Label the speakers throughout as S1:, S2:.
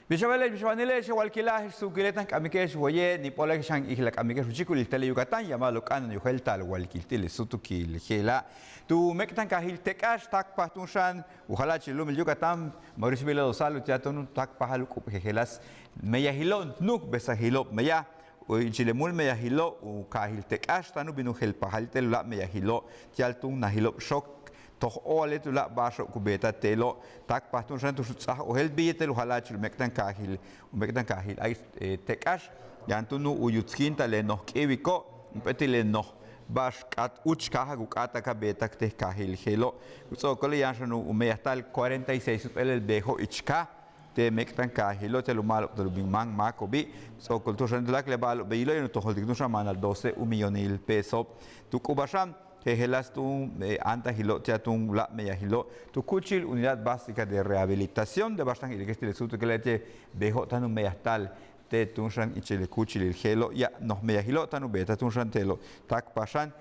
S1: Bishabele, bishabanele, shawalkila, sukiletan, kamikesh, woye, ni pola shan ihla kamikesh, uchikul tele Yucatán, llamado kan yuhelta al walkiltil, sutukil, hela. Tu mektan kahil tekash, tak patunshan, uhala chilum Yucatán, Mauricio Vila Dosalo, teatron, tak pahaluk, helas, meya hilon, nuk besahilo, meya. Chilemul meya hilo, u kahil tekash, tanu binu hel pahaltel la meya hilo, tialtung nahilo shock. Toch ole tu la baso kubeta telo tak patun san tu sah o hel billete lo halach mektan kahil ay tekash yantu nu uyutskin tale no kewiko petile no bash kat uch kaha gukata ka beta te kahil helo so kole yansanu umeytal 46 el bejo ichka te mektan kahilo te lo malo te lo bimang makobi so kulturan de la klebalo beilo y no to holdik no shaman al 12 millonil peso tu kubasham que helas tu anta hilo teatun la meya hilo tu kuchil unidad básica de rehabilitación de bastan y que este sutu que le bejo tanu meya tal te tunsan y chile kuchil el helo ya nos meya hilo tanu beta tunsan telo tak pasan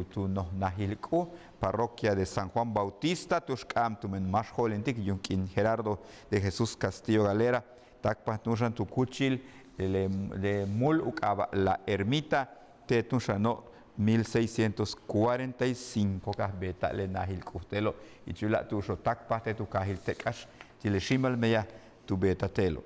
S1: tu nos nahilku parroquia de San Juan Bautista tuskam tu men más jolentik yunkin Gerardo de Jesús Castillo Galera tak patunsan tu kuchil le mul ukaba la ermita te tunsan no 1645 beta le nahil kustelo y chula tu tak parte tu kahil tekash chile shimal meya tu beta telo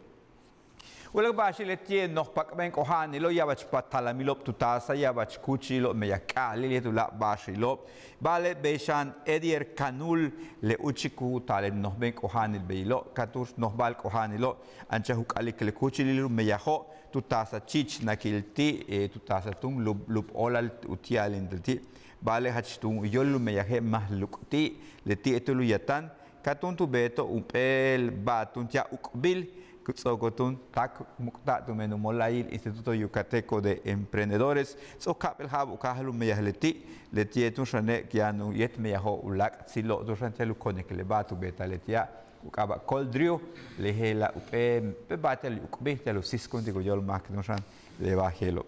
S1: ulag bashi le tie no pakben kohan lo yabach patalamilop tu tasa yabach kuchilo meya kali le tu la bashi lo vale beshan edier kanul le uchiku tale no ben kohan el beilo katus no bal kohan lo ancha hukali le kuchilo meya ho tu tasa chich nakilti tu tasa tung lup olal utial indelti vale hach tung yolu meyahe mahlukti le ti etulu yatan katun tu beto upel batun tia ukbil kutsokotun tak mukta tu menu molail Instituto Yucateco de Emprendedores so kapel habu kahalu meyahleti le ti etun shane kianu yet meyaho ulak silo do shantelu konekle batu beta letia ukaba koldrio lehela upe batel ukbe telo siskon digo yol mak no shan le bajelo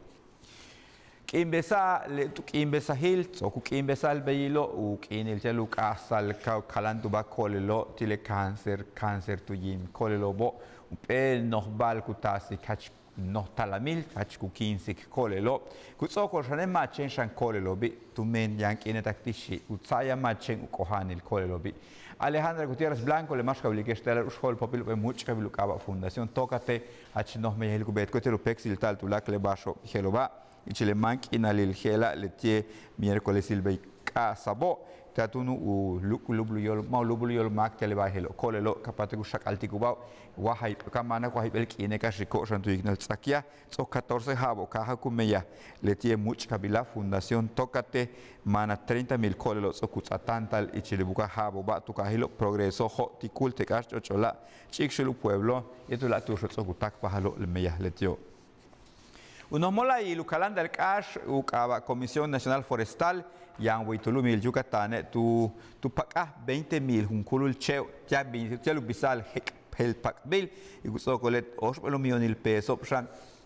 S1: kimbesa le tu kimbesa hil so ku kimbesa al beilo u kinil telo kasal kalantu ba kolelo tile cancer tu yim kolelo bo upe nohbal kutasi kach no talamil kach ku 15 kolelo kutsoko shane machen shan kolelo bi tu men yank inetaktishi utsaya machen ukohanil kolelo bi Alejandra Gutiérrez Blanco, le más que está el papel de mucho que lucaba Fundación Tócate, H9 me el cubet, que te lo pexil tal, tu la que le baso, Jehová, y chile mank in alil gela, le tie miércoles silbe casabo, tatunu lubuluyol, maulubuluyol mak telebahelo, kolelo, capate gushak alticubao, wahai, kamana, wahibel kineka, rico, santo ignal sakia, so 14 jabo, caja cumeya, le tie much kabila, Fundación Tócate, mana 30,000 kolelos o kutsatantal y chilibuca jabo, ba tu cajilo, progreso, jo, ticulte, cacho, chola, chixilu pueblo, y tu la tu socutak pajalo, el meya le tio. Unos mola y Lucalanda el cash, ucaba Comisión Nacional Forestal, yan Huitulumi el Yucatán, tu paca 20,000, un culul cheo, ya 20 bisal, el pac bill, y gusto colet 8 millones pesos,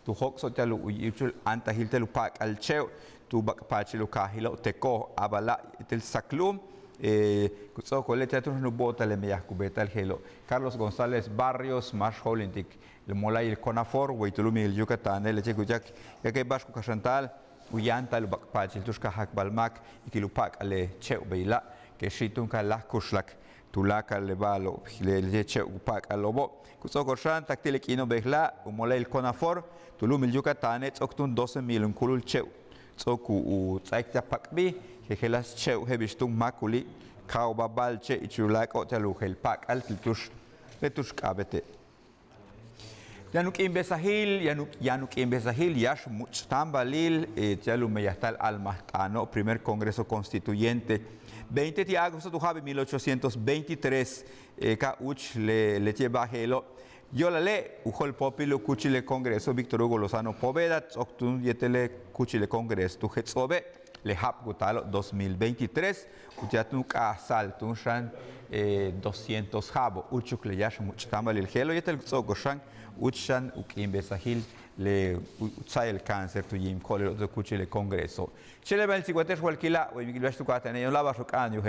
S1: tu hoc sotialu uyuchul anta hiltelu pac al cheo, tu bakpachilu kahilo, teco, abala, el saclum, gusto colet teatro no bota le meya cubeta el gelo, Carlos González Barrios, Marsh Holintic, el mola y el Conafor, Huitulumi el Yucatán, el checuyac, ya que Vasco Casantal, Uyanta el bakpachil, tushkahak balmak, y que lupac ale cheo beila, que shitunka la kuslak, tulaka le balo, le cheo upac alobo, Kuso Korshan, tactilek ino behla, mola el Conafor, Tulum el Yucatán, oktun 12,000 un kulul cheo, tsoku u tsaikta pakbi, que gelas cheo hebistung makuli, kao babalche, y chulak otalu el pac al tiltush, petush kabete. Yanuk imbesahil, yanuk imbesahil, yash muchtambalil, yalu meyastal almastano, primer congreso constituyente. 20 de agosto de 1823, ka uch le bajelo. Yo la le, ujol popilo kuchile congreso, Víctor Hugo Lozano Poveda, octun yetele kuchile congreso, tu hetsobe, le hap gutalo 2023, kuyatun ka saltun shan 200 jabo, uchuk le yash muchtambalil gelo, yetel sogoshan, uchan ukimbesahil le utsay el cáncer tu yim kolelo de kuchile congreso. Chile 24 walkila, we mi tu katane, yo la baso kan yo